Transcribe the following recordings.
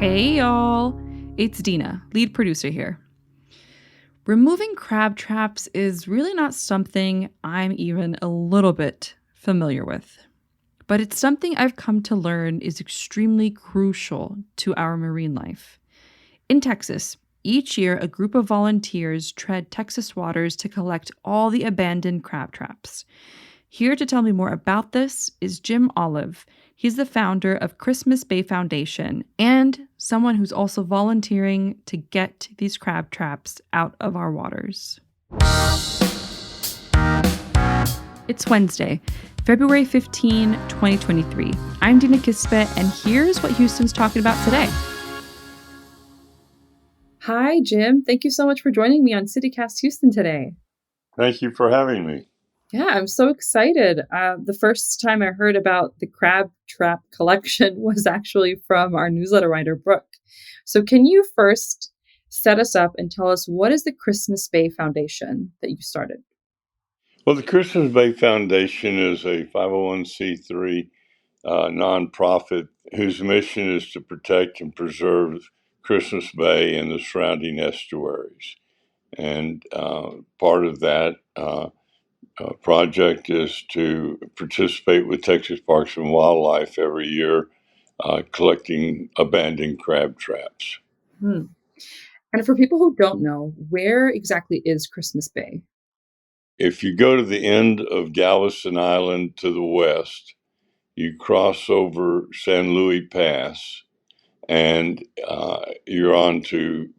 Hey y'all, it's Dina, lead producer here. Removing crab traps is really not something I'm even a little bit familiar with, but it's something I've come to learn is extremely crucial to our marine life. In Texas, each year a group of volunteers tread Texas waters to collect all the abandoned crab traps. Here to tell me more about this is Jim Olive. He's the founder of Christmas Bay Foundation and someone who's also volunteering to get these crab traps out of our waters. It's Wednesday, February 15, 2023. I'm Dina Kesbeh, and here's what Houston's talking about today. Hi, Jim. Thank you so much for joining me on CityCast Houston today. Thank you for having me. Yeah, I'm so excited. The first time I heard about the crab trap collection was actually from our newsletter writer, Brooke. So can you first set us up and tell us what is the Christmas Bay Foundation that you started? Well, the Christmas Bay Foundation is a 501c3 nonprofit whose mission is to protect and preserve Christmas Bay and the surrounding estuaries. And part of that project is to participate with Texas Parks and Wildlife every year, collecting abandoned crab traps. And for people who don't know, where exactly is Christmas Bay? If you go to the end of Galveston Island to the west, you cross over San Luis Pass, and you're on to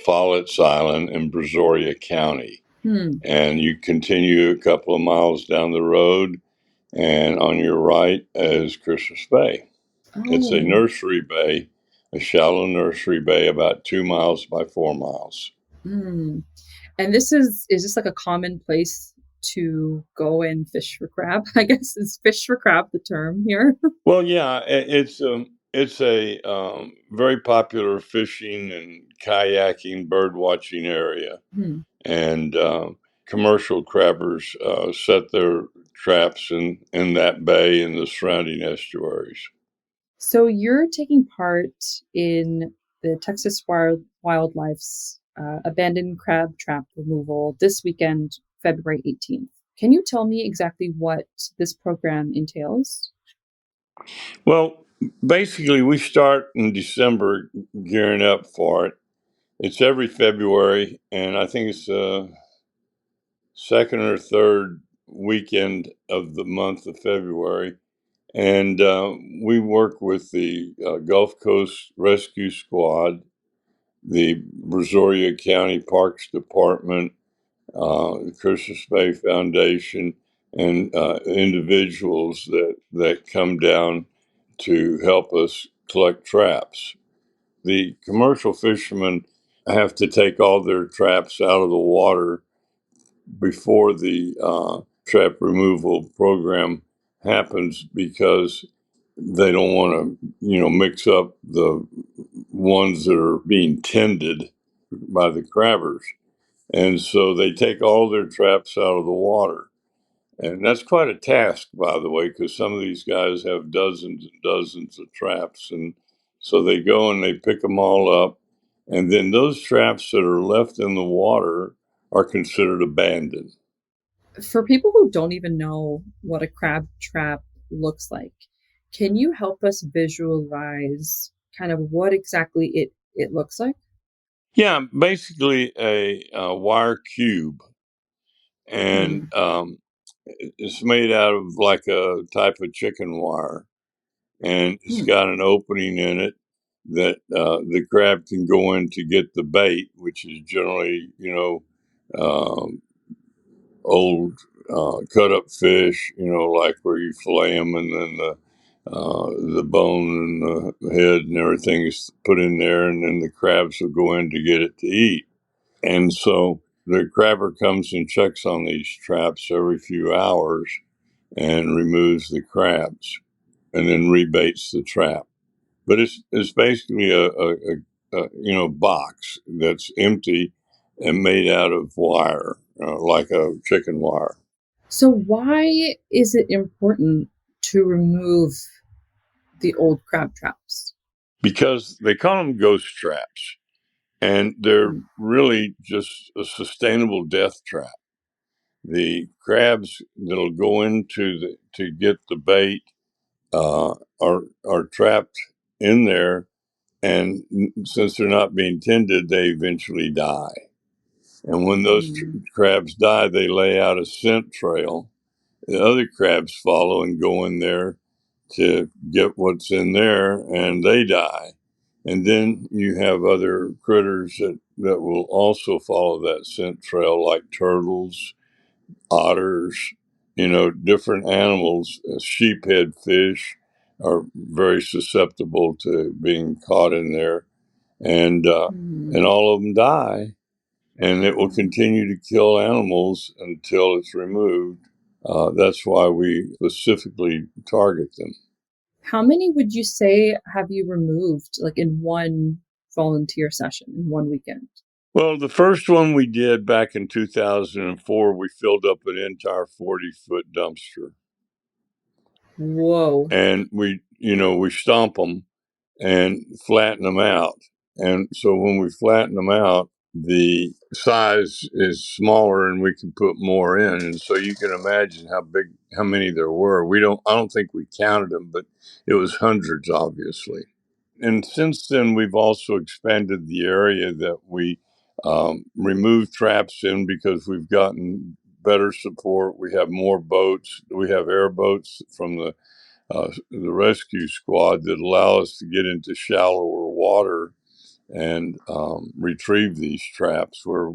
Follett's Island in Brazoria County. And you continue a couple of miles down the road, and on your right is Christmas Bay. It's a nursery bay, a shallow nursery bay, about 2 miles by 4 miles. And this is this like a common place to go and fish for crab? I guess is fish for crab the term here? Well, yeah, it's a very popular fishing and kayaking, bird watching area, and commercial crabbers set their traps in that bay and the surrounding estuaries. So you're taking part in the Texas Wildlife's abandoned crab trap removal this weekend, February 18th. Can you tell me exactly what this program entails? Well, basically, we start in December gearing up for it. It's every February, and I think it's second or third weekend of the month of February. And we work with the Gulf Coast Rescue Squad, the Brazoria County Parks Department, the Christmas Bay Foundation, and individuals that come down to help us collect traps. The commercial fishermen have to take all their traps out of the water before the trap removal program happens because they don't want to, mix up the ones that are being tended by the crabbers. And so they take all their traps out of the water. And that's quite a task, by the way, because some of these guys have dozens and dozens of traps. And so they go and they pick them all up. And then those traps that are left in the water are considered abandoned. For people who don't even know what a crab trap looks like, can you help us visualize kind of what exactly it looks like? Yeah, basically a wire cube. And it's made out of like a type of chicken wire. And it's got an opening in it that the crab can go in to get the bait, which is generally, um, old cut up fish, like where you fillet them and then the bone and the head and everything is put in there, and then the crabs will go in to get it to eat. And so the crabber comes and checks on these traps every few hours and removes the crabs and then rebaits the trap. But it's basically a box that's empty and made out of wire, like a chicken wire. So why is it important to remove the old crab traps? because they call them ghost traps, and they're Mm. really just a sustainable death trap. The crabs that'll go into to get the bait are trapped in there, and since they're not being tended, they eventually die. And when those Mm. crabs die, they lay out a scent trail. The other crabs follow and go in there to get what's in there, and they die. And then you have other critters that will also follow that scent trail, like turtles, otters, different animals. Sheephead fish are very susceptible to being caught in there, and Mm. all of them die. And it will Yeah. continue to kill animals until it's removed. That's why we specifically target them. How many would you say have you removed, like in one volunteer session, in one weekend? Well, the first one we did back in 2004, we filled up an entire 40-foot dumpster, Whoa. and we stomp them and flatten them out. And so when we flatten them out, the size is smaller and we can put more in. And so you can imagine how many there were. I don't think we counted them, but it was hundreds, obviously. And since then, we've also expanded the area that we remove traps in, because we've gotten better support. We have more boats. We have airboats from the rescue squad that allow us to get into shallower water and retrieve these traps. Where,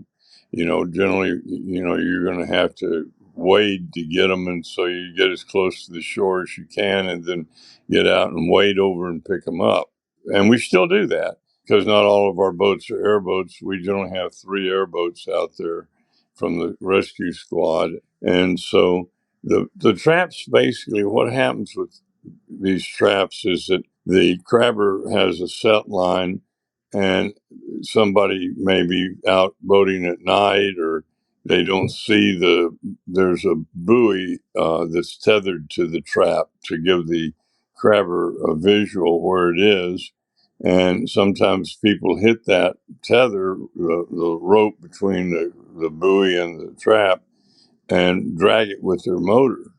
generally, you're going to have to wade to get them, and so you get as close to the shore as you can, and then get out and wade over and pick them up. And we still do that because not all of our boats are airboats. We generally have 3 airboats out there from the rescue squad, and so the traps, basically what happens with these traps is that the crabber has a set line, and somebody may be out boating at night, or they don't see there's a buoy that's tethered to the trap to give the crabber a visual where it is. And sometimes people hit that tether, the rope between the buoy and the trap, and drag it with their motor,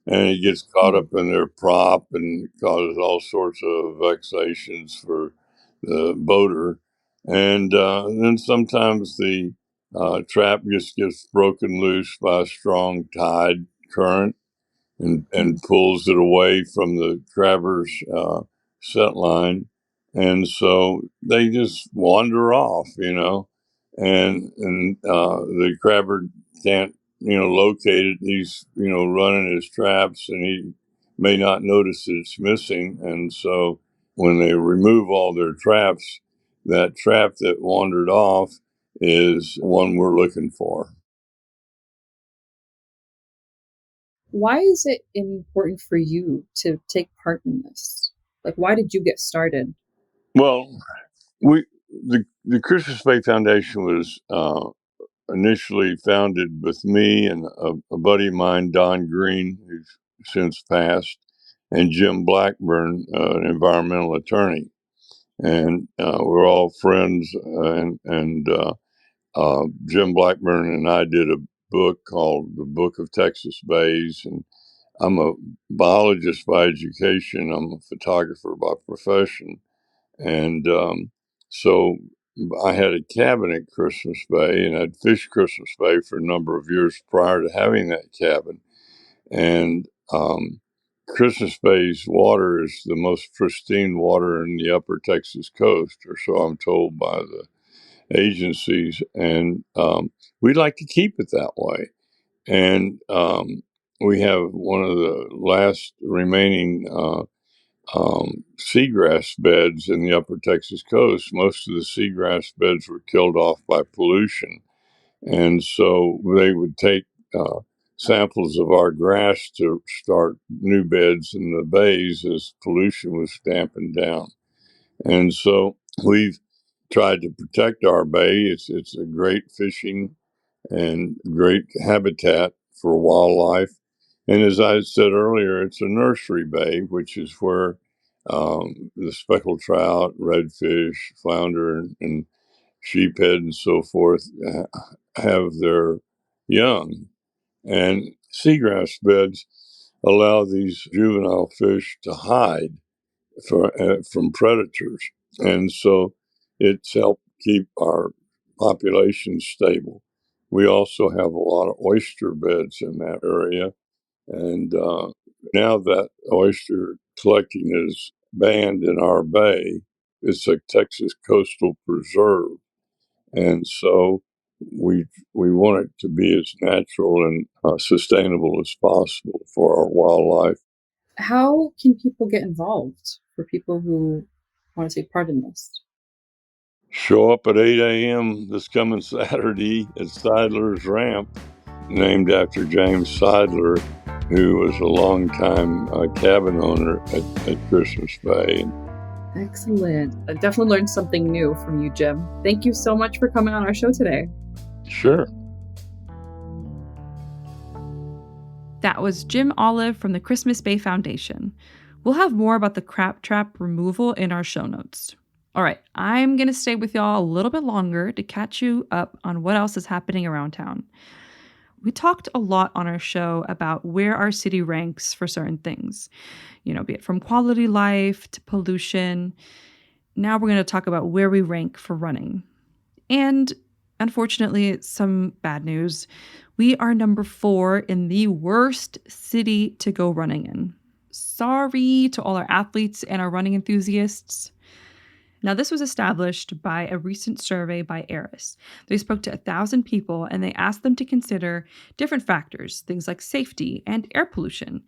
and it gets caught Mm. up in their prop and causes all sorts of vexations for the boater. And then sometimes the trap just gets broken loose by a strong tide current, Mm. and pulls it away from the crabber's set line. And so they just wander off, and the crabber can't, locate it. He's, running his traps, and he may not notice that it's missing. And so when they remove all their traps, that trap that wandered off is one we're looking for. Why is it important for you to take part in this? Like, why did you get started? Well, we the Christmas Bay Foundation was initially founded with me and a buddy of mine, Don Green, who's since passed, and Jim Blackburn, an environmental attorney, and we're all friends. And Jim Blackburn and I did a book called The Book of Texas Bays, and I'm a biologist by education. I'm a photographer by profession, and so I had a cabin at Christmas Bay, and I'd fished Christmas Bay for a number of years prior to having that cabin. And Christmas Bay's water is the most pristine water in the upper Texas coast, or so I'm told by the agencies. And we'd like to keep it that way. And we have one of the last remaining seagrass beds in the upper Texas coast. Most of the seagrass beds were killed off by pollution. And so they would take samples of our grass to start new beds in the bays as pollution was dampened down. And so we've tried to protect our bay. It's a great fishing and great habitat for wildlife. And as I said earlier, it's a nursery bay, which is where The speckled trout, redfish, flounder, and sheephead and so forth have their young. And seagrass beds allow these juvenile fish to hide from predators. And so it's helped keep our population stable. We also have a lot of oyster beds in that area. And now that oyster collecting is banned in our bay, it's a Texas coastal preserve. And so we we want it to be as natural and sustainable as possible for our wildlife. How can people get involved for people who want to take part in this? Show up at 8 a.m. this coming Saturday at Seidler's Ramp, named after James Seidler, who was a longtime cabin owner at Christmas Bay. Excellent. I definitely learned something new from you, Jim. Thank you so much for coming on our show today. Sure. That was Jim Olive from the Christmas Bay Foundation. We'll have more about the crab trap removal in our show notes. All right, I'm going to stay with y'all a little bit longer to catch you up on what else is happening around town. We talked a lot on our show about where our city ranks for certain things, be it from quality life to pollution. Now we're going to talk about where we rank for running. And unfortunately, some bad news. We are number 4 in the worst city to go running in. Sorry to all our athletes and our running enthusiasts. Now, this was established by a recent survey by Eris. They spoke to 1,000 people and they asked them to consider different factors, things like safety and air pollution.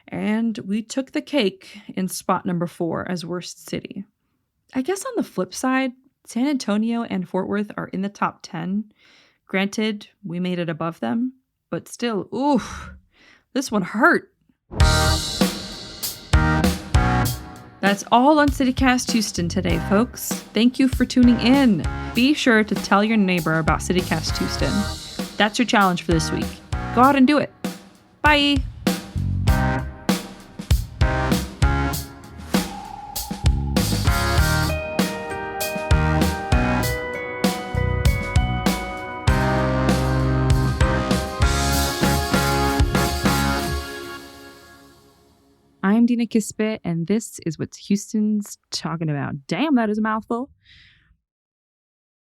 And we took the cake in spot number 4 as worst city. I guess on the flip side, San Antonio and Fort Worth are in the top 10. Granted, we made it above them, but still, oof, this one hurt. That's all on CityCast Houston today, folks. Thank you for tuning in. Be sure to tell your neighbor about CityCast Houston. That's your challenge for this week. Go out and do it. Bye. I'm Dina Kesbeh, and this is what Houston's talking about. Damn, that is a mouthful.